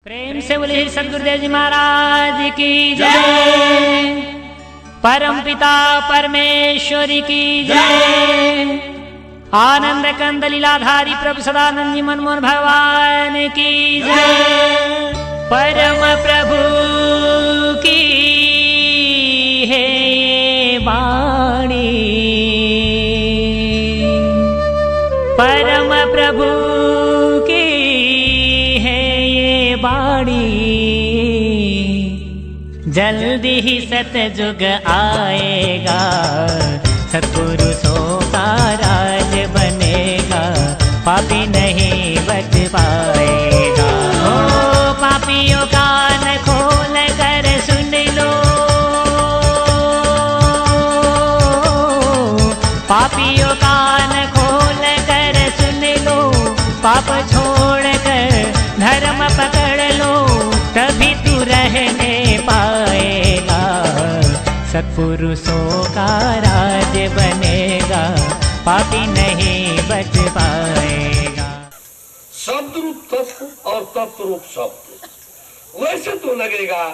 प्रेम से बोले सदगुरुदेव जी महाराज की जय। परम पिता परमेश्वरी की जय। आनंद कंद लीलाधारी प्रभु सदानंद जी मनमोहन भगवान की जय। परम प्रभु की है ये वाणी, परम प्रभु की है ये वाणी। जल्दी ही सतयुग आएगा, सत्पुरुषों का राज बनेगा, पापी नहीं बच पाएगा। ओ पापियों कान खोल कर सुन लो, पापियों कान खोल कर सुन लो, पाप छोड़ कर धर्म पकड़ लो, तभी तू रहने पाएगा, सत्पुरुषों का राज बनेगा, पापी नहीं बच पाएगा। शब्द रूप तत्व और तत्व रूप शब्द, वैसे तो लगेगा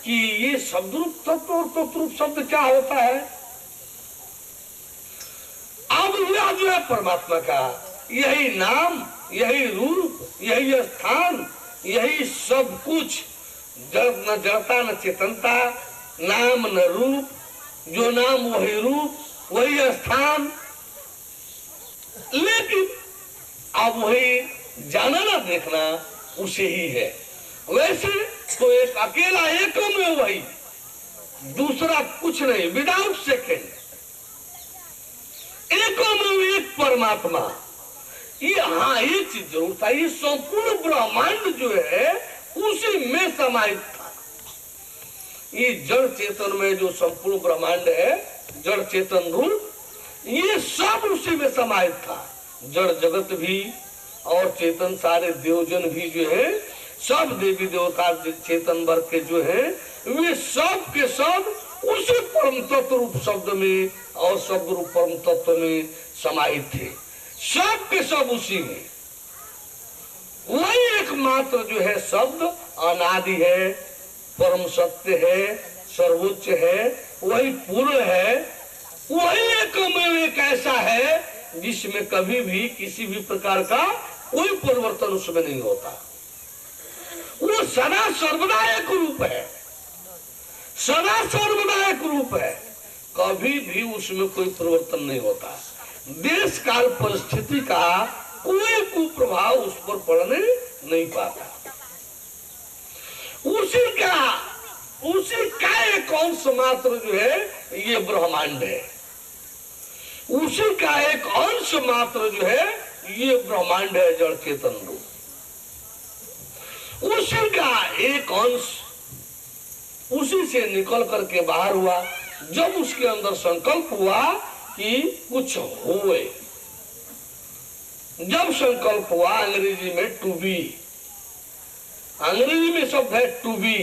कि ये शब्द रूप तत्व और तत्व रूप शब्द क्या होता है। अब यह जो है परमात्मा का यही नाम, यही रूप, यही स्थान, यही सब कुछ। जड़ न जड़ता न चेतनता, नाम न रूप, जो नाम वही रूप वही स्थान। लेकिन अब वही जाना ना देखना उसे ही है। वैसे तो एक अकेला एकम में वही, दूसरा कुछ नहीं, विदाउट सेकेंड। एकम में एक परमात्मा। ये हाँ ये चीज जरूर था, ये संपूर्ण ब्रह्मांड जो है उसी में समाहित था। ये जड़ चेतन में जो संपूर्ण ब्रह्मांड है, जड़ चेतन रूप, ये सब उसी में समाहित था। जड़ जगत भी और चेतन सारे देवजन भी जो है, सब देवी देवता चेतन वर्ग के जो है, वे सब के सब उसी परम तत्व रूप शब्द में और शब्द रूप परम तत्व में समाहित थे। सब के सब उसी में। वही एकमात्र जो है शब्द अनादि है, परम सत्य है, सर्वोच्च है, वही पूर्ण है। वही एक ऐसा है जिसमें कभी भी किसी भी प्रकार का कोई परिवर्तन उसमें नहीं होता। वो सदा सर्वदा एक रूप है, सदा सर्वदा एक रूप है, कभी भी उसमें कोई परिवर्तन नहीं होता। देश काल परिस्थिति का कोई कुप्रभाव उस पर पड़ने नहीं पाता। उसी का एक अंश मात्र जो है ये ब्रह्मांड है। उसी का एक अंश मात्र जो है ये ब्रह्मांड है, जड़ चेतन रूप। उसी का एक अंश उसी से निकल करके बाहर हुआ। जब उसके अंदर संकल्प हुआ कि कुछ होए, जब संकल्प हुआ, अंग्रेजी में टू बी, अंग्रेजी में शब्द है टू बी।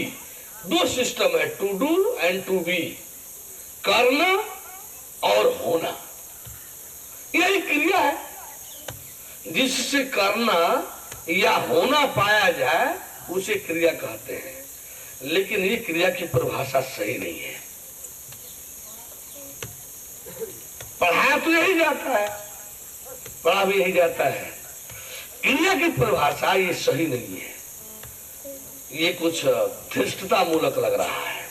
दो सिस्टम है, to do and to be, करना और होना। यही क्रिया है, जिससे करना या होना पाया जाए उसे क्रिया कहते हैं। लेकिन ये क्रिया की परिभाषा सही नहीं है। पढ़ाया तो यही जाता है, पढ़ा भी यही जाता है, क्रिया की परिभाषा ये सही नहीं है। ये कुछ धृष्टता मूलक लग रहा है।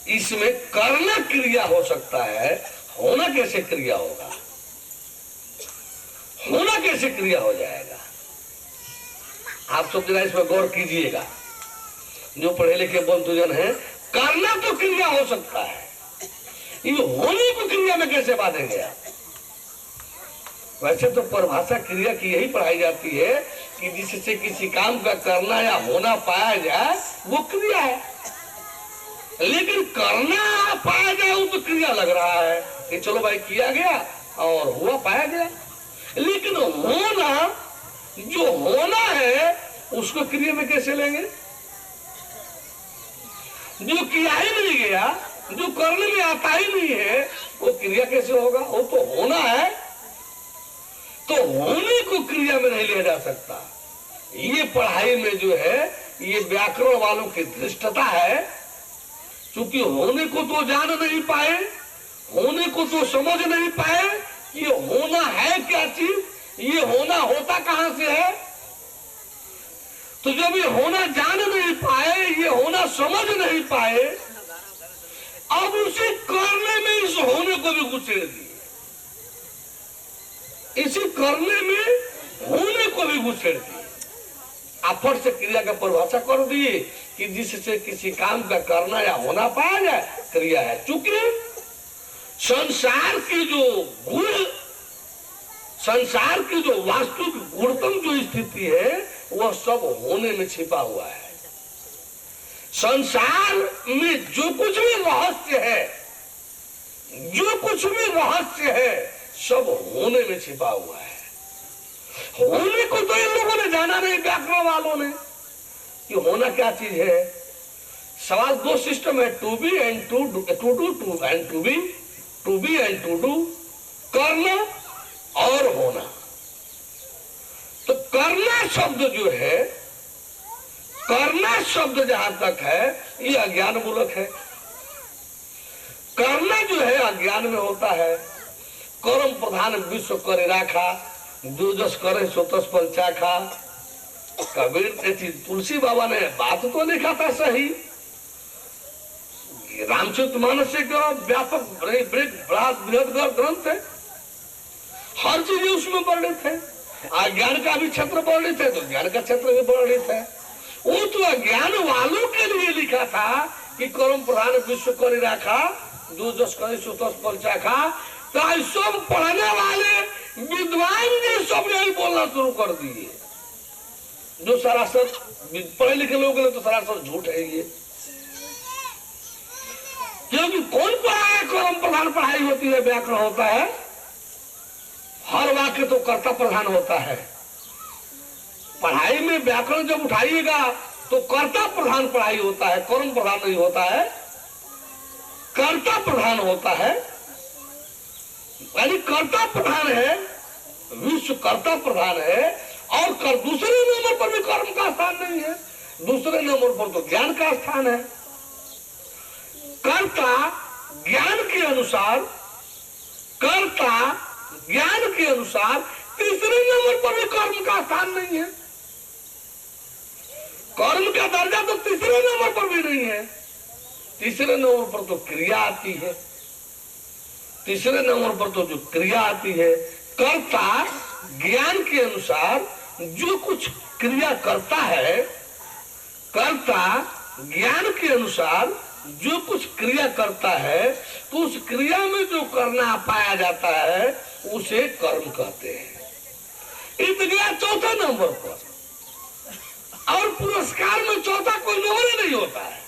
इसमें करना क्रिया हो सकता है, होना कैसे क्रिया होगा, होना कैसे क्रिया हो जाएगा। आप सब जरा इसमें गौर कीजिएगा, जो पढ़े लिखे बंधुजन है। करना तो क्रिया हो सकता है, ये होने को क्रिया में कैसे बांधेंगे आप। वैसे तो परिभाषा क्रिया की यही पढ़ाई जाती है कि जिससे किसी काम का करना या होना पाया जाए वो क्रिया है। लेकिन करना पाया जाए वो तो क्रिया लग रहा है कि चलो भाई किया गया और हुआ पाया गया। लेकिन होना, जो होना है उसको क्रिया में कैसे लेंगे। जो किया ही नहीं गया, जो करने में आता ही नहीं है, वो क्रिया कैसे होगा। वो तो होना है, तो होने को क्रिया में नहीं लिया जा सकता। ये पढ़ाई में जो है ये व्याकरण वालों की धृष्टता है, क्योंकि होने को तो जान नहीं पाए, होने को तो समझ नहीं पाए, ये होना है क्या चीज, ये होना होता कहां से है। तो जब ये होना जान नहीं पाए, ये होना समझ नहीं पाए, अब उसे करने में इस होने को भी गुस्सेड़ दिए, इसी करने में होने को भी गुस्सेड़ दिए। फट से क्रिया का परिभाषा कर दिए कि जिससे किसी काम का करना या होना पाया जाए, क्रिया है। चूंकि संसार की जो गुण, संसार की जो वास्तविक गुणतम जो स्थिति है, वह सब होने में छिपा हुआ है। संसार में जो कुछ भी रहस्य है, जो कुछ भी रहस्य है, सब होने में छिपा हुआ है। होने को तो इन लोगों ने जाना नहीं, व्याकरण वालों ने, कि होना क्या चीज है। सवाल दो सिस्टम है, to be and to do, to do to and to be, to be and to do, करना और होना। तो करना शब्द जो है, करना शब्द जहां तक है, ये अज्ञान मूलक है। करना जो है अज्ञान में होता है। कर्म प्रधान विश्व करे राखा, जो जस करे सो तस फल चाखा। कबीर तुलसी बाबा ने बात तो लिखा था सही, रामचरितमानस का व्यापक बृहद ग्रंथ है, हर चीज उसमें वर्णित है। अज्ञान का भी क्षेत्र वर्णित है, तो ज्ञान का क्षेत्र भी वर्णित है। वो तो अज्ञान वालों के लिए लिखा था कि कर्म प्रधान विश्व करे राखा, जो जस करे सो तस फल चाखा। तो सब पढ़ने वाले विद्वान जी सब यही बोलना शुरू कर दिए, जो सरासर पढ़े लिखे लोग तो सरासर झूठ है ये। क्योंकि कौन पढ़ाए, कर्म प्रधान पढ़ाई होती है, व्याकरण होता है। हर वाक्य तो कर्ता प्रधान होता है। पढ़ाई में व्याकरण जब उठाइएगा तो कर्ता प्रधान पढ़ाई होता है, कर्म प्रधान नहीं होता है, कर्ता प्रधान होता है। यानी कर्ता प्रधान है, विश्व कर्ता प्रधान है, और दूसरे नंबर पर भी कर्म का स्थान नहीं है, दूसरे नंबर पर तो ज्ञान का स्थान है। कर्ता ज्ञान के अनुसार, कर्ता ज्ञान के अनुसार तीसरे नंबर पर भी कर्म का स्थान नहीं है। कर्म का दर्जा तो तीसरे नंबर पर भी नहीं है। तीसरे नंबर पर तो क्रिया आती है, तीसरे नंबर पर तो जो क्रिया आती है। कर्ता ज्ञान के अनुसार जो कुछ क्रिया करता है, कर्ता ज्ञान के अनुसार जो कुछ क्रिया करता है, तो उस क्रिया में जो करना पाया जाता है उसे कर्म कहते हैं। इत गया चौथा नंबर पर, और पुरस्कार में चौथा कोई नंबर ही नहीं होता है।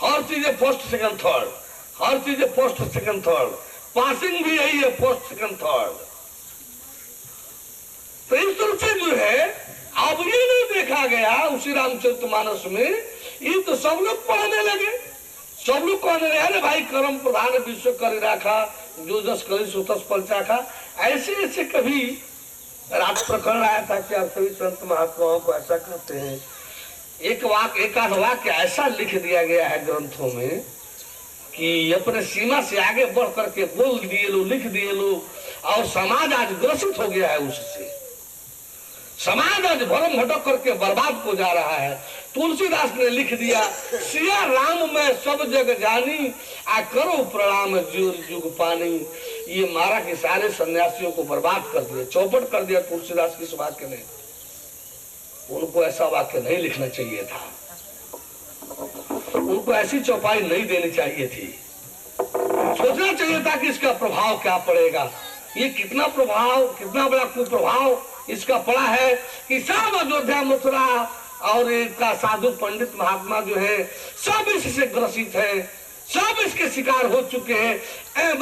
हर चीज है फर्स्ट सेकंड थर्ड, हर चीज है फर्स्ट सेकंड थर्ड, पासिंग भी यही है फर्स्ट सेकंड थर्ड। तो इस तरह से जो है अब ये नहीं देखा गया उसी रामचरितमानस में, ये तो सब लोग पढ़ने लगे, सब लोग कहने लगे अरे भाई कर्म प्रधान विश्व कर राखा, जो जस करे सो तस फल चाखा। ऐसे ऐसे कभी रात प्रकरण आया था कि आप सभी संत महात्माओं को ऐसा कहते हैं। एक आध वाक्य ऐसा लिख दिया गया है ग्रंथों में कि अपने सीमा से आगे बढ़ करके बोल दिए लोग, लिख दिए लोग, और समाज आज ग्रसित हो गया है उससे। समाज आज भरम भटक करके बर्बाद हो जा रहा है। तुलसीदास ने लिख दिया, सिया राम में सब जग जानी, आ करो प्रणाम जुग पानी। ये मारा के सारे सन्यासियों को बर्बाद कर दिया, चौपट कर दिया तुलसीदास की इस वाक्य ने। उनको ऐसा वाक्य नहीं लिखना चाहिए था, उनको ऐसी चौपाई नहीं देनी चाहिए थी। सोचना चाहिए था कि इसका प्रभाव क्या पड़ेगा, ये कितना प्रभाव, कितना बड़ा कुप्रभाव इसका पड़ा है कि सब अयोध्या मथुरा और इनका साधु पंडित महात्मा जो है सब इससे ग्रसित है, सब इसके शिकार हो चुके हैं।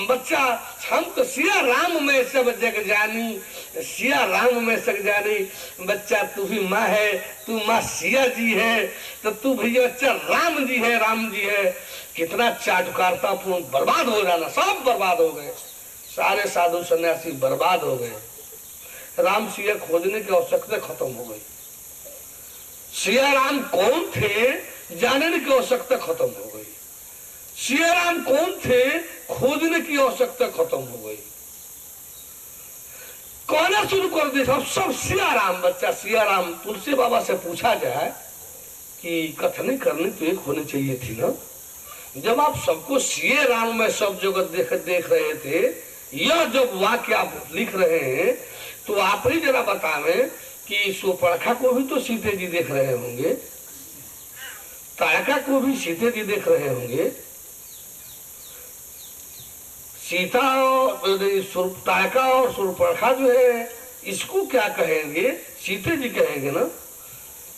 बच्चा हम तो सिया राम में सब जग जानी, सिया राम में सब जानी। बच्चा तू भी माँ है, तू माँ सिया जी है, तो तू भैया बच्चा राम जी है, राम जी है। कितना चाटुकारता पूर्ण, बर्बाद हो जाना, सब बर्बाद हो गए, सारे साधु सन्यासी बर्बाद हो गए। राम सिया खोजने की आवश्यकता खत्म हो गई। सिया राम कौन थे जानने की आवश्यकता खत्म हो गई। सिया राम कौन थे खोजने की आवश्यकता खत्म हो गई। कहना शुरू कर दे सब सिया राम। बच्चा सिया राम तुलसी बाबा से पूछा जाए कि कथनी करनी तो एक होनी चाहिए थी ना। जब आप सबको सिया राम में सब जगह देख रहे थे, यह जब वाक्य आप लिख रहे हैं तो आप ही जरा बतावें कि सुपर्णखा को भी तो सीते जी देख रहे होंगे, तारका को भी सीते जी देख रहे होंगे। सीता और तारका और सुपर्णखा जो है इसको क्या कहेंगे, सीते जी कहेंगे ना।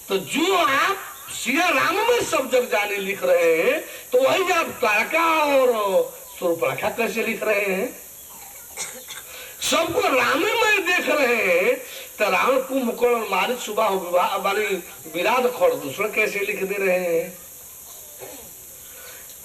तो जो आप सिया राम में सब जग जाने लिख रहे हैं तो वही आप तारका और सुपर्णखा कैसे लिख रहे हैं। सबको राम में देख रहे हैं तो रावण कुंभकर्ण मारिच सुबह विराट खड़ दूसरा कैसे लिख दे रहे हैं।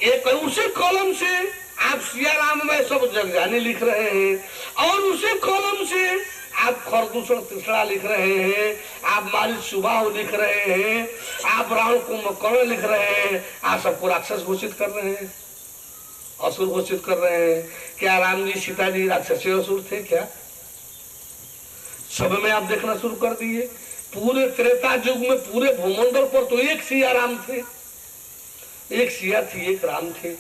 एक उसी कॉलम से आप सिया राम में सब जग जाने लिख रहे हैं और उसी कॉलम से आप खरदूषण तीसरा लिख रहे हैं, आप मारिच सुबाह लिख रहे हैं, आप रावण कुंभकर्ण लिख रहे हैं, आप सबको राक्षस घोषित कर रहे हैं, असुर घोषित कर रहे हैं। क्या राम जी सीता जी राक्षसी असुर थे क्या? सब में आप देखना शुरू कर दिए। पूरे त्रेता युग में पूरे भूमंडल पर तो एक सिया राम थे, एक सिया थी, एक राम थे।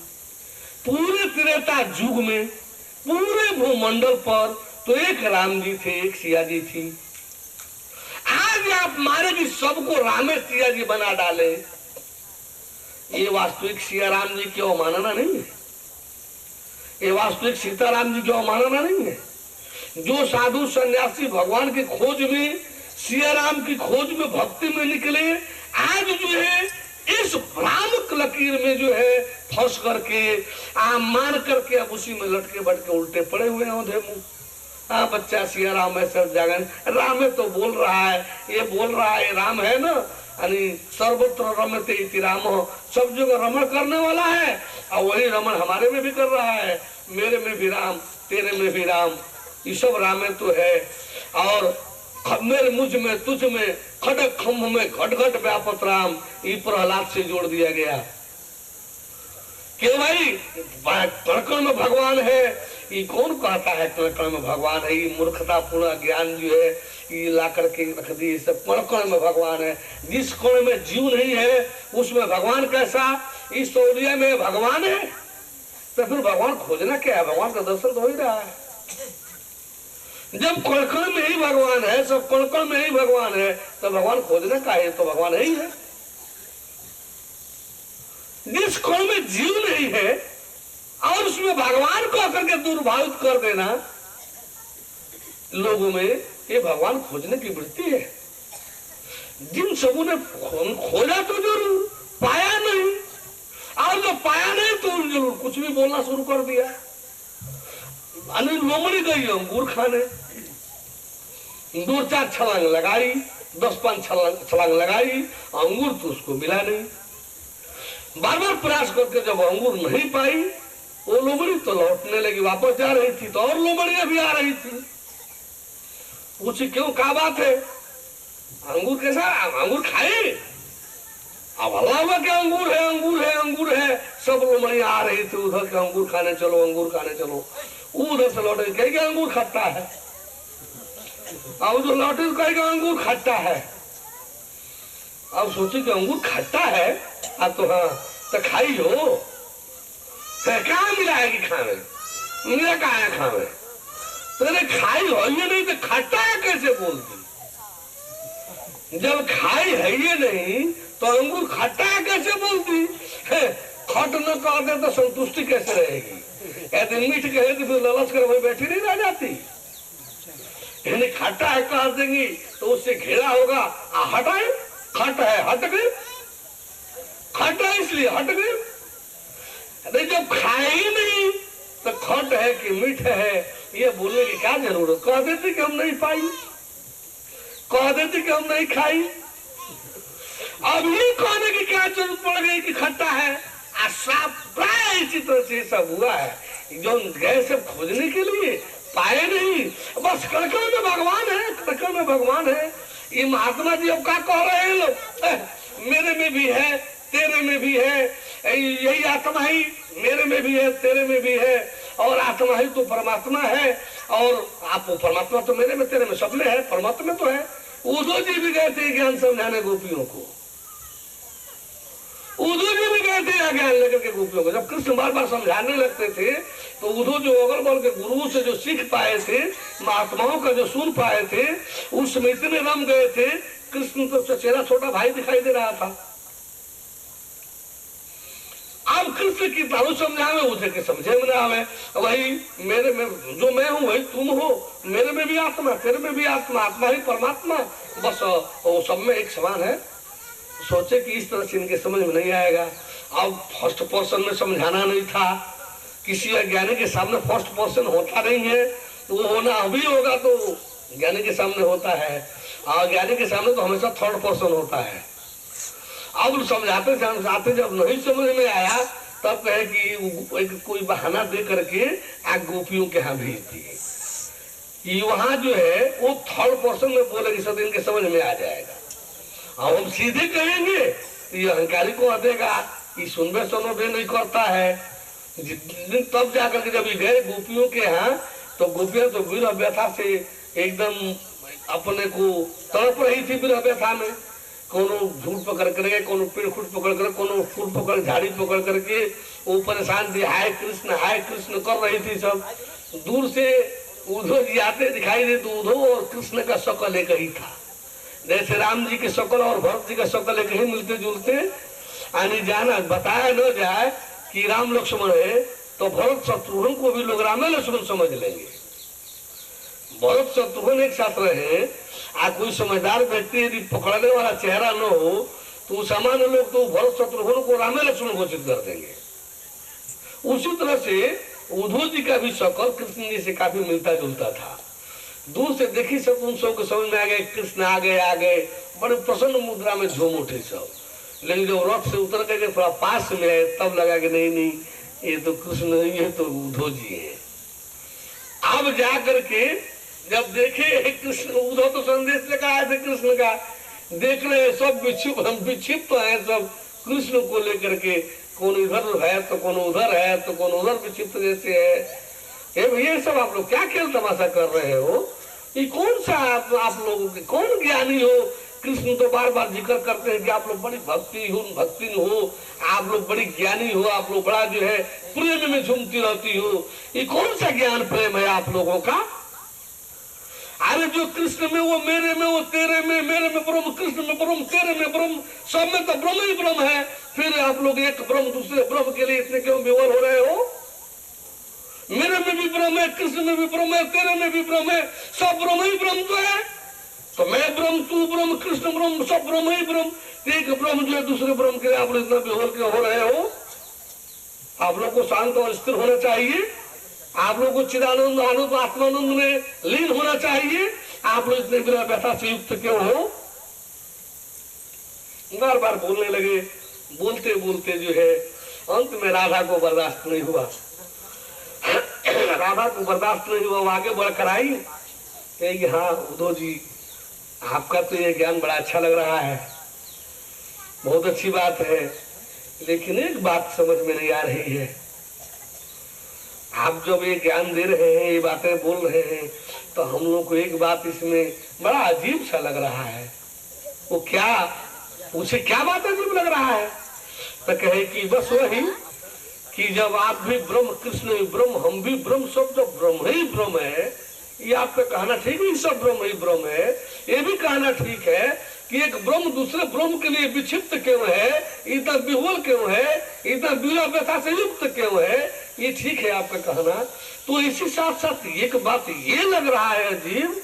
पूरे त्रेता युग में पूरे भूमंडल पर तो एक राम जी थे, एक सिया जी थी। आज आप मारे भी सबको रामे सिया जी बना डाले, ये वास्तविक सिया राम जी की अवमानना नहीं है, ये वास्तविक सीताराम जी की अवमानना नहीं है। जो साधु सन्यासी भगवान की खोज में, सिया राम की खोज में, भक्ति में निकले, आज जो है इस भ्रामक लकीर में जो है फंस करके मान करके अब उसी में लटके बटके उल्टे पड़े हुए हैं औंधे मुंह। बच्चा सिया राम है सब जागन राम है तो बोल रहा है, ये बोल रहा है राम है ना, यानी सर्वत्र रमते इति रामो, सब जगह रमण करने वाला है और वही रमण हमारे में भी कर रहा है। मेरे में भी राम, तेरे में भी राम, ये सब राम तो है। और मेरे मुझ में तुझ में खड़क खम्भ में घट घट व्यापत राम, ये प्रहलाद से जोड़ दिया गया कि भाई कण में भगवान है। ये कौन कहता है कण में भगवान है? ये मूर्खता पूर्ण ज्ञान जो है ये ला करके रख दी, सब कण में भगवान है। जिस कण में जीव नहीं है उसमें भगवान कैसा? इस तौलिया में भगवान है तो फिर भगवान खोजना क्या है? भगवान का दर्शन तो हो ही रहा है। जब कण में ही भगवान है, सब कण में ही भगवान है तो भगवान खोजना का है? तो भगवान ही है। जिस कण में जीव नहीं है और उसमें भगवान को आकर के दुर्भावित कर देना लोगों में, ये भगवान खोजने की वृत्ति है। जिन सबों ने खोजा तो जरूर, पाया नहीं, और जो पाया नहीं तो जरूर कुछ भी बोलना शुरू कर दिया। लोमड़ी गई अंगूर खाने, 2-4 छलांग लगाई, 10-5 छलांग लगाई, अंगूर तो उसको मिला नहीं। बार बार प्रयास करके जब अंगूर नहीं पाई, वो लोमड़ी तो लौटने लगी, वापस जा रही थी तो और लोमड़ियां भी आ रही थी। पूछी क्यों, क्या बात है? अंगूर कैसा? अंगूर खाए? अब हल्ला हुआ क्या अंगूर है, अंगूर है, अंगूर है। सब लोमड़ियां आ रही थी उधर के अंगूर खाने चलो, अंगूर खाने चलो। उधर से लौटे कहेगा अंगूर खट्टा है, अब जो लौटे कहेगा अंगूर खट्टा है। अब सोचे कि अंगूर खट्टा है, अब तो हाँ तो खाई हो, क्या मिला है कि खाने? मेरा कहा है खाने? तेरे खाई हो ये नहीं तो खट्टा है कैसे बोलती? जब खाई है ये नहीं तो अंगूर खट्टा है कैसे बोलती? खट न कह दे तो संतुष्टि कैसे रहेगी? यदि मीठ कहे तो फिर ललच कर वही बैठी नहीं रह जाती। यानी खट्टा है कह देंगी तो उससे घेरा होगा, हटाए खट है, हट गए, खट है इसलिए हट गए। अरे जब खाए ही नहीं तो खट है कि मीठ है ये बोलने की क्या जरूरत? कह देती कि हम नहीं पाई, कह देती कि हम नहीं खाई। अब ये कहने की क्या जरूरत पड़ गई कि खट्टा है? प्राय इसी तरह से सब हुआ है। जो गए सब खोजने के लिए पाए नहीं, बस कड़कड़ में भगवान है, कड़कड़ में भगवान है। ये महात्मा जी अब क्या कह रहे हैं लोग, मेरे में भी है तेरे में भी है, यही आत्मा ही मेरे में भी है तेरे में भी है, और आत्मा ही तो परमात्मा है, और आप परमात्मा तो मेरे में तेरे में सब में है, परमात्मा तो है। उद्धव जी भी गए थे ज्ञान समझाने गोपियों को, उद्धव जी भी गए थे ज्ञान लेकर के गोपियों को। जब कृष्ण बार बार समझाने लगते थे तो उद्धव जो अगल बगल के गुरु से जो सीख पाए थे, महात्माओं का जो सुन पाए थे, उस समय इतने रम गए थे, कृष्ण तो चचेरा छोटा भाई दिखाई दे रहा था। अब कृष्ण की तारू समझावे उसे के समझे में ना आवे, वही मेरे में जो मैं हूँ वही तुम हो, मेरे में भी आत्मा तेरे में भी आत्मा, आत्मा ही परमात्मा, बस वो सब में एक समान है। सोचे कि इस तरह से इनके समझ में नहीं आएगा। अब फर्स्ट पर्सन में समझाना नहीं था, किसी अज्ञानी के सामने फर्स्ट पर्सन होता नहीं है, तो वो होना अभी होगा तो ज्ञानी के सामने होता है, और ज्ञानी के सामने तो हमेशा थर्ड पर्सन होता है। अब समझाते समझाते जब नहीं समझ में आया तब कहे कि एक कोई बहाना दे करके गोपियों के यहाँ भेज दिए कि वहां जो है वो थर्ड पर्सन में बोलेगी, सब इनके समझ में आ जाएगा। अब हम सीधे कहेंगे तो ये अहंकारी को देगा, ये सुनबे सुनोबे नहीं करता है। तब जाकर के जब ये गए गोपियों के यहाँ तो गोपियां तो विरह व्यथा से एकदम अपने को तड़प रही थी, विरह व्यथा में। कोनो झूठ पकड़ करके, कोनो पेड़ खूट पकड़ कर, कोनो फूल पकड़ झाड़ी पकड़ करके वो परेशान थी, हाय कृष्ण कर रही थी सब। दूर से उद्धव जी आते दिखाई दे तो उद्धव और कृष्ण का शकल एक ही था, जैसे राम जी के शकल और भरत जी का शकल एक ही मिलते जुलते। आने जाना बताया न जाए कि राम लक्ष्मण है तो भरत शत्रुघ्न को भी लोग राम लक्ष्मण समझ लेंगे। भरत शत्रुघ्न एक साथ रहे, कोई समझदार व्यक्ति यदि पकड़ने वाला चेहरा न हो तो सामान्य लोग तो भरत शत्रुघ्न को राम लक्ष्मण घोषित कर देंगे। उसी तरह से उद्धव जी का भी शकल कृष्ण जी से काफी मिलता जुलता था। दूर से देखी सब उन सब को समझ में आ गए, कृष्ण आ गए, बड़े प्रसन्न मुद्रा में झूम उठे सब। लेकिन जब रथ से उतर करके थोड़ा पास में आए तब लगा कि नहीं ये तो कृष्ण नहीं है, तो उद्धव जी है। अब जा करके जब देखे कृष्ण, उद्धव तो संदेश लेकर आए थे कृष्ण का, देख रहे सब विक्षिप्त तो है सब कृष्ण को लेकर के, कौन इधर है तो कौन उधर है तो कौन उधर विक्षिप्त जैसे है। ये सब आप लोग क्या खेल तमाशा कर रहे हो? ये कौन सा आप लोगों के कौन ज्ञानी हो? कृष्ण तो बार बार जिक्र करते हैं कि आप लोग बड़ी भक्ति हो, आप लोग बड़ी ज्ञानी हो, आप लोग बड़ा जो है प्रेम में झूमती रहती हो। ये कौन सा ज्ञान प्रेम है आप लोगों का? अरे जो कृष्ण में वो मेरे में, वो तेरे में, मेरे में ब्रह्म, कृष्ण में ब्रह्म, तेरे में ब्रह्म, सब में तो ब्रह्म ही ब्रह्म है। फिर आप लोग एक ब्रह्म दूसरे ब्रह्म के लिए इतने क्यों विवल हो रहे हो? मेरे में भी ब्रह्म है, कृष्ण में भी ब्रह्म है, तेरे में भी ब्रह्म है, सब ब्रह्म ही ब्रह्म तो है। तो मैं ब्रह्म, तू ब्रह्म, कृष्ण ब्रह्म, सब ब्रह्म ही ब्रह्म। एक ब्रह्म जो है दूसरे ब्रह्म के लिए आप लोग इतना विवल क्यों हो रहे हो? आप लोग को शांत और स्थिर होना चाहिए, आप लोग को चिदानंद आनंद आत्मानंद में लीन होना चाहिए। आप लोग इतने बिना व्यथा से युक्त क्यों हो? बार बार बोलने लगे, बोलते बोलते जो है अंत में राधा को बर्दाश्त नहीं हुआ। राधा को बर्दाश्त नहीं हुआ, आगे बढ़कर आई कि हाँ उद्धव जी, आपका तो ये ज्ञान बड़ा अच्छा लग रहा है, बहुत अच्छी बात है, लेकिन एक बात समझ में नहीं आ रही है। आप जब ये ज्ञान दे रहे हैं, ये बातें बोल रहे हैं, तो हम लोग को एक बात इसमें बड़ा अजीब सा लग रहा है। वो क्या, उसे क्या बात अजीब लग रहा है? तो कहे कि बस वही कि जब आप भी ब्रह्म, कृष्ण भी ब्रह्म, हम भी ब्रह्म, सब जब ब्रह्म ही ब्रह्म है, ये आपका कहना ठीक है, सब ब्रह्म ही ब्रह्म है। ये भी कहना ठीक है कि एक ब्रह्म दूसरे ब्रह्म के लिए विक्षिप्त क्यों है, इतना विह्वल क्यों है, इतना विरह व्यथा से युक्त क्यों है, ये ठीक है आपका कहना। तो इसी साथ साथ एक बात ये लग रहा है अजीब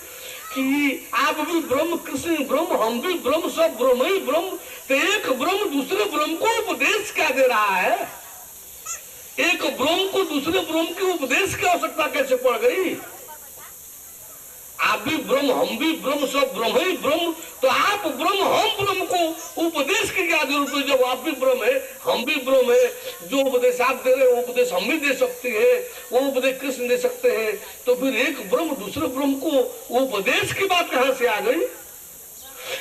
कि आप भी ब्रह्म, कृष्ण ब्रह्म, हम भी ब्रह्म, सब ब्रह्म ही ब्रह्म, तो एक ब्रह्म दूसरे ब्रह्म को उपदेश क्या दे रहा है? एक ब्रह्म को दूसरे ब्रह्म के उपदेश की आवश्यकता कैसे पड़ गई? आप भी ब्रह्म, हम भी ब्रह्म, सब ब्रह्म ही ब्रह्म, तो आप ब्रह्म, हम ब्रह्म को उपदेश की क्या जरूरत है? जब आप भी ब्रह्म है, हम भी ब्रह्म है, जो उपदेश आप दे रहे हैं वो उपदेश हम भी दे सकते हैं, वो उपदेश कृष्ण दे सकते हैं, तो फिर एक ब्रह्म को उपदेश की बात कहां से आ गई?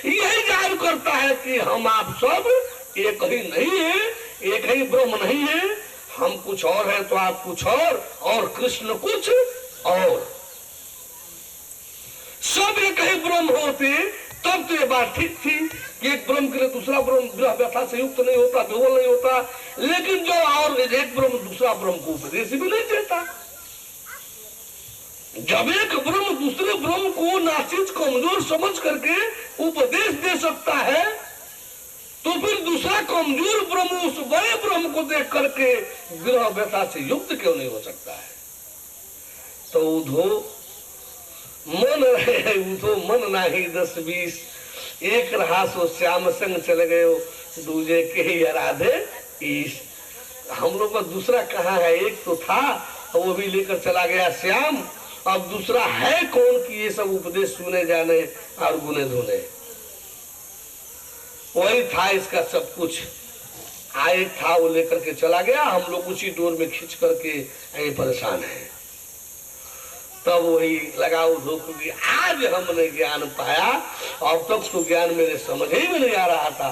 यही जाहिर करता है कि हम आप सब एक ही नहीं है, एक ही ब्रह्म नहीं है। हम कुछ और हैं तो आप कुछ और कृष्ण कुछ और। सब एक ही ब्रह्म होते तब तो ये बात ठीक थी कि एक ब्रह्म के लिए दूसरा ब्रह्म ग्रह व्यथा से युक्त नहीं होता, विवल नहीं होता। लेकिन जो और एक ब्रह्म दूसरा ब्रह्म को उपदेश भी नहीं देता। जब एक ब्रह्म दूसरे ब्रह्म को नाचिज कमजोर समझ करके उपदेश दे सकता है, तो फिर दूसरा कमजोर ब्रह्म उस बड़े ब्रह्म को देख करके ग्रह व्यथा से युक्त क्यों नहीं हो सकता है? तो उधो मन रहे उधो मन नाही 10-20, एक रहा सो श्याम संग चले गए दूजे के ही आराधे ईश। हम लोग का दूसरा कहाँ है? एक तो था और वो भी लेकर चला गया श्याम। अब दूसरा है कौन कि ये सब उपदेश सुने जाने और गुने धोने? वही था इसका सब कुछ। आए था वो लेकर के चला गया, हम लोग उसी डोर में खींच करके यही परेशान है। तब वही लगाओ धोख भी आज हमने ज्ञान पाया। अब तक तो ज्ञान मेरे समझ ही में नहीं आ रहा था,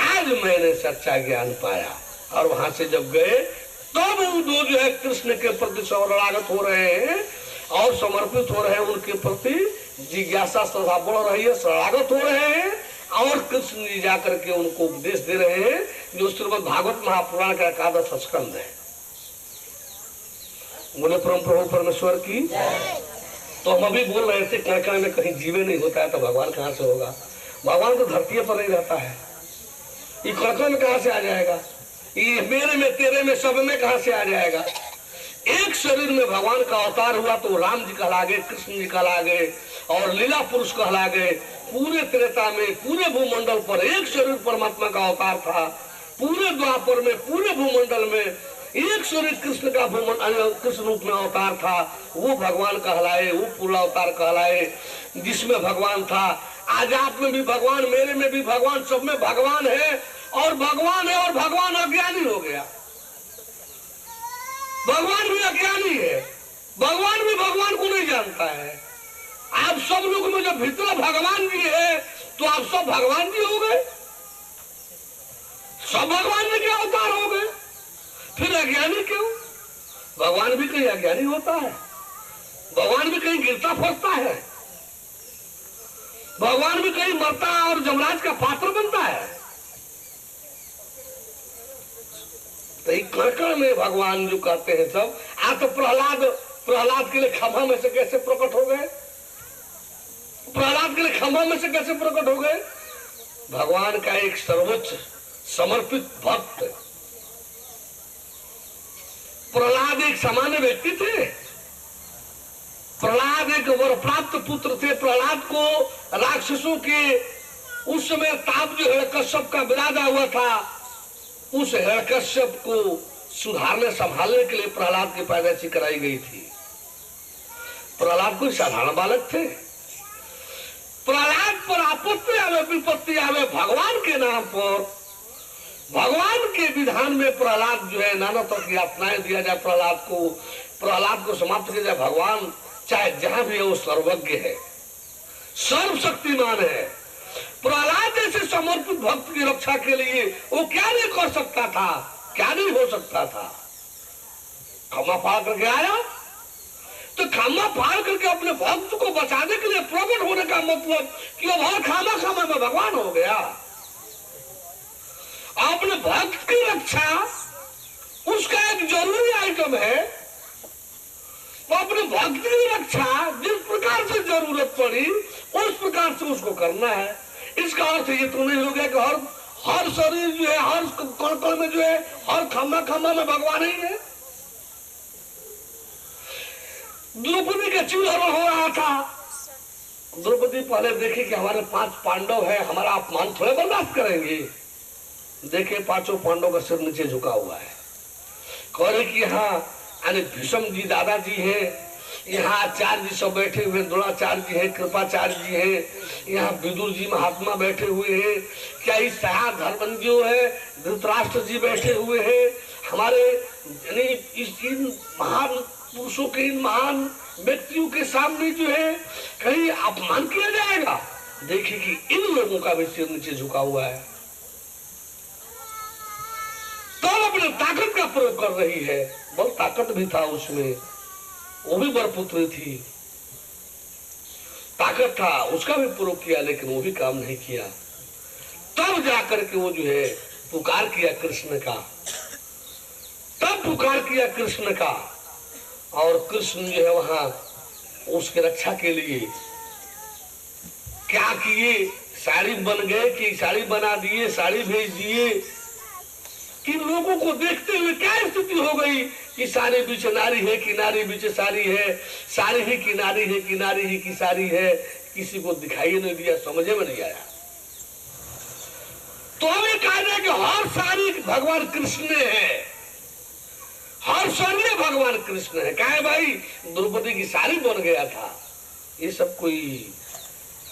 आज मैंने सच्चा ज्ञान पाया। और वहां से जब गए तब वो दो जो है कृष्ण के प्रति शरणागत हो रहे हैं और समर्पित हो रहे हैं, उनके प्रति जिज्ञासा श्रद्धा बढ़ रही है, शरणागत हो रहे हैं। और कृष्ण जी जाकर के उनको उपदेश दे रहे हैं जो श्रीमद् भागवत महापुराण का 11 स्कंद है। बोले परम प्रभु परमेश्वर की। तो हम अभी बोल रहे थे कण में कहीं जीवे नहीं होता है तो भगवान कहाँ से होगा? भगवान तो धरती पर नहीं रहता है, ये कण में कहाँ से आ जाएगा? ये मेरे में तेरे में सब में कहाँ से आ जाएगा? एक शरीर में भगवान का अवतार हुआ तो राम जी कहला गए, कृष्ण जी कहला गए और लीला पुरुष कहला गए। पूरे त्रेता में पूरे भूमंडल पर एक शरीर परमात्मा का अवतार था। पूरे द्वापर में पूरे भूमंडल में एक शरीर कृष्ण का कृष्ण रूप में अवतार था। वो भगवान कहलाए, वो पूरा अवतार कहलाए जिसमें भगवान था। आज आप में भी भगवान, मेरे में भी भगवान, सब में भगवान है। और भगवान है और भगवान अज्ञानी हो गया। भगवान भी अज्ञानी है, भगवान भी भगवान को नहीं जानता है। आप सब लोग में जब भीतर भगवान जी है तो आप सब भगवान जी हो गए, सब भगवान जी के अवतार हो गए। फिर अज्ञानी क्यों? भगवान भी कहीं अज्ञानी होता है, भगवान भी कहीं गिरता फंसता है, भगवान भी कहीं मरता और जमराज का पात्र बनता है। तो कण में भगवान जो कहते हैं सब। आज तो प्रहलाद के लिए खंभा में से कैसे प्रकट हो गए? प्रहलाद के लिए खंभा में से कैसे प्रकट हो गए? भगवान का एक सर्वोच्च समर्पित भक्त। प्रहलाद एक सामान्य व्यक्ति थे, प्रहलाद एक वर प्राप्त पुत्र थे। प्रहलाद को राक्षसों के उस समय ताप जो हिरण्यकश्यप का विराजा हुआ था, उस हिरण्यकश्यप को सुधारने संभालने के लिए प्रहलाद की पैदाइश कराई गई थी। प्रहलाद कोई साधारण बालक थे। प्रहलाद पर आपत्ति आवे, विपत्ति आवे, भगवान के नाम पर, भगवान के विधान में प्रहलाद जो है नाना तरह की यातनाएं दिया जाए, प्रहलाद को समाप्त किया जाए। भगवान चाहे जहां भी है वो सर्वज्ञ है, सर्वशक्तिमान है। प्रहलाद जैसे समर्पित भक्त की रक्षा के लिए वो क्या नहीं कर सकता था, क्या नहीं हो सकता था? खम्मा फाड़ करके आया तो खम्मा फाड़ करके अपने भक्त को बचाने के लिए प्रकट होने का मतलब कि वो हर खामा में भगवान हो गया। अपने भक्त की रक्षा उसका एक जरूरी आइटम है। वो अपने भक्त की रक्षा जिस प्रकार से जरूरत पड़ी उस प्रकार से उसको करना है। इसका अर्थ ये तो नहीं हो गया कि हर शरीर जो है, हर कण में जो है, हर खम्मा में भगवान ही है। द्रौपदी का चूल्हा हो रहा था। द्रौपदी पहले देखे कि हमारे 5 पांडव है, हमारा अपमान थोड़े बर्दाश्त करेंगे। देखे 5 पांडव का सिर नीचे झुका हुआ है। कह रहे कि यहाँ भीष्म जी दादाजी हैं, यहाँ आचार्य जी सब बैठे हुए, द्रोणाचार्य जी हैं, कृपाचार्य जी हैं, यहाँ विदुर जी महात्मा बैठे हुए हैं, क्या इस धर्मंजो है, धृतराष्ट्र जी बैठे हुए हैं। हमारे इन महान पुरुषों के, इन महान व्यक्तियों के सामने जो है कहीं अपमान किया जाएगा। देखिए कि इन लोगों का भी सिर नीचे झुका हुआ है, तब अपने ताकत का प्रयोग कर रही है। बहुत ताकत भी था उसमें, वो भी बरपुत्री थी, ताकत था, उसका भी प्रयोग किया, लेकिन वो भी काम नहीं किया। तब जाकर के वो जो है पुकार किया कृष्ण का, तब पुकार किया कृष्ण का, और कृष्ण जो है वहां उसके रक्षा के लिए क्या किए, साड़ी बन गए कि साड़ी बना दिए, साड़ी भेज दिए कि लोगों को देखते हुए क्या स्थिति हो गई कि सारे बीच नारी है कि नारी बीच साड़ी है, साड़ी ही की नारी है कि नारी ही की साड़ी है, किसी को दिखाई नहीं दिया, समझे में नहीं आया। तो हमें कहना है कि हर साड़ी भगवान कृष्ण है, हर शौर्य भगवान कृष्ण है। कहे भाई द्रौपदी की साड़ी बन गया था, ये सब कोई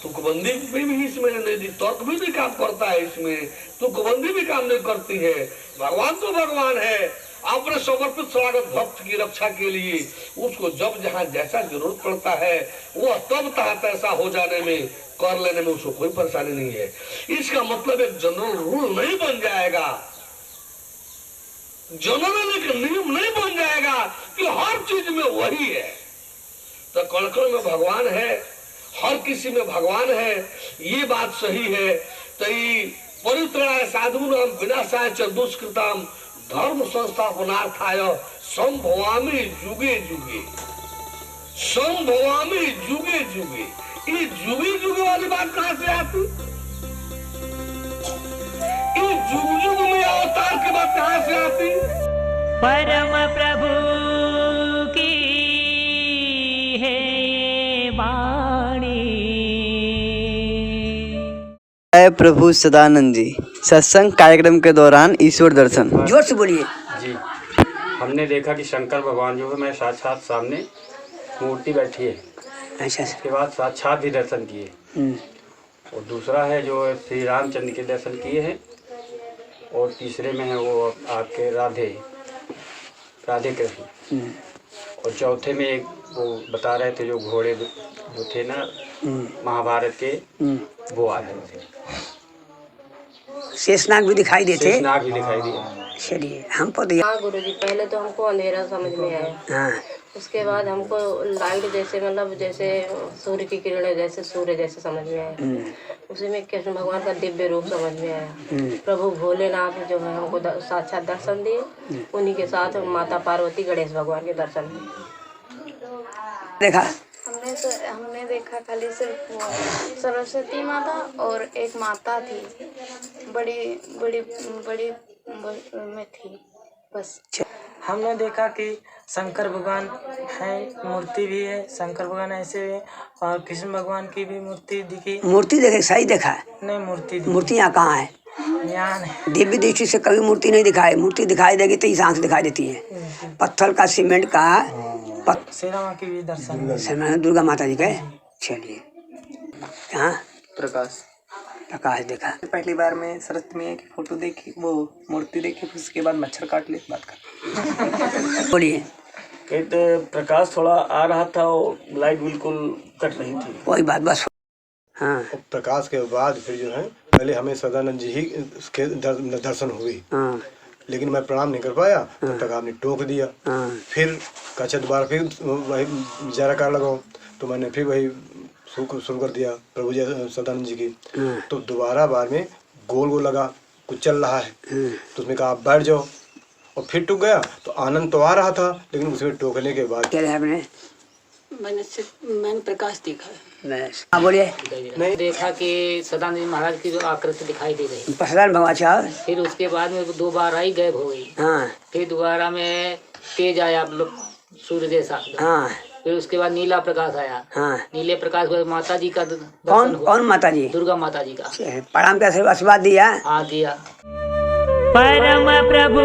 तुकबंदी भी इसमें नहीं दी, तर्क भी काम करता है इसमें, तुकबंदी भी काम नहीं करती है। भगवान तो भगवान है, अपने समर्पित स्वागत भक्त की रक्षा के लिए उसको जब जहां जैसा जरूरत पड़ता है वह तब तक ऐसा हो जाने में, कर लेने में उसको कोई परेशानी नहीं है। इसका मतलब एक जनरल रूल नहीं बन जाएगा, जनरल एक नियम नहीं बन जाएगा कि हर चीज में वही है। तो कण-कण में भगवान है, हर किसी में भगवान है, ये बात सही है। तो परित्राणाय साधूनां विनाशाय च दुष्कृताम् धर्म संस्थापनार्थाय संभवामि युगे युगे, संभवामि युगे युगे। ये युगे युगे वाली बात कहां से आती? ये युग युग में अवतार की बात कहां से आती? परम प्रभु की है ये वाणी। जय प्रभु सदानंद जी। सत्संग कार्यक्रम के दौरान ईश्वर दर्शन। जोर से बोलिए जी। हमने देखा कि शंकर भगवान जो है मैं साक्षात सामने मूर्ति बैठी है, अच्छा। उसके बाद साक्षात भी दर्शन किए, और दूसरा है जो श्री रामचंद्र के दर्शन किए हैं, और तीसरे में है वो आपके राधे कृष्ण, और चौथे में एक वो बता रहे थे जो घोड़े जो थे ना महाभारत के, वो आए थे। शेषनाग भी दिखाई देते, शेषनाग भी दिखाई दिया। चलिए हमको तो हाँ गुरुजी, पहले तो हमको अंधेरा समझ में आया, हाँ, उसके बाद हमको लाइट जैसे मतलब जैसे सूर्य की किरणें जैसे सूर्य जैसे समझ में आया। उसी में कृष्ण भगवान का दिव्य रूप समझ में आया। प्रभु भोलेनाथ जो है हमको साक्षात दर्शन दिए, उन्हीं के साथ माता पार्वती गणेश भगवान के दर्शन दिए। देखा हमने देखा खाली सिर्फ सरस्वती माता और एक माता थी, बड़ी बड़ी बड़ी में थी बस। हमने देखा कि शंकर भगवान है, मूर्ति भी है, शंकर भगवान ऐसे है, और कृष्ण भगवान की भी मूर्ति दिखी। मूर्ति देखे सही देखा है? नहीं, मूर्ति यहाँ कहाँ है? यहाँ नहीं। दिव्य दृष्टि से कभी मूर्ति नहीं दिखाई, मूर्ति दिखाई देगी तो इस आँख से दिखाई देती है। पत्थर का, सीमेंट का, शेरा माँ की भी दर्शन, दुर्गा माता जी के। चलिए हाँ, प्रकाश देखा। पहली बार मैं सरस्वती मैया की फोटो देखी, वो मूर्ति देखी, फिर उसके बाद मच्छर काट ले बात कर। बोलिए। तो प्रकाश थोड़ा आ रहा था और लाइट बिल्कुल कट रही थी। कोई बात, बस हाँ। प्रकाश के बाद फिर जो है पहले हमें सदानंद जी ही उसके दर्शन हुए, लेकिन मैं प्रणाम नहीं कर पाया, तब तक आपने टोक दिया। फिर कच्चा दोबारा फिर वही विचारा कर लगाओ, तो मैंने फिर वही शुरू कर दिया प्रभु जी सदानंद जी की। तो दोबारा बार में गोल गोल लगा, कुछ चल रहा है, तो उसमें कहा आप बैठ जाओ, और फिर टूक गया। तो आनंद तो आ रहा था, लेकिन उसमें टोकने के बाद क्या आपने? मैंने प्रकाश देखा। हाँ बोलिए। मैं देखा कि सदानंद महाराज की जो आकृति दिखाई दे गई, प्रसाद भगवान। फिर उसके बाद में 2 बार आई, गायब हो गई। हाँ। फिर दोबारा में तेज आया, सूर्य जैसा। हाँ। फिर उसके बाद नीला प्रकाश आया। हाँ। नीले प्रकाश में माता जी का दर्शन हुआ। कौन माता जी? दुर्गा माता जी का। प्रणाम का आशीर्वाद दिया? हाँ दिया। परम प्रभु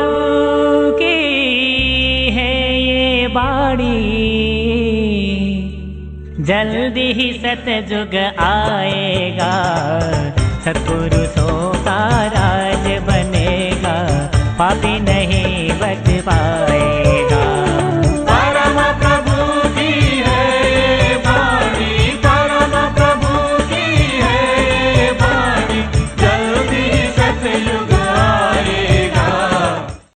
की है ये वाणी, जल्दी ही सतयुग आएगा, सत्पुरुषों का राज बनेगा, पापी नहीं बच पाए।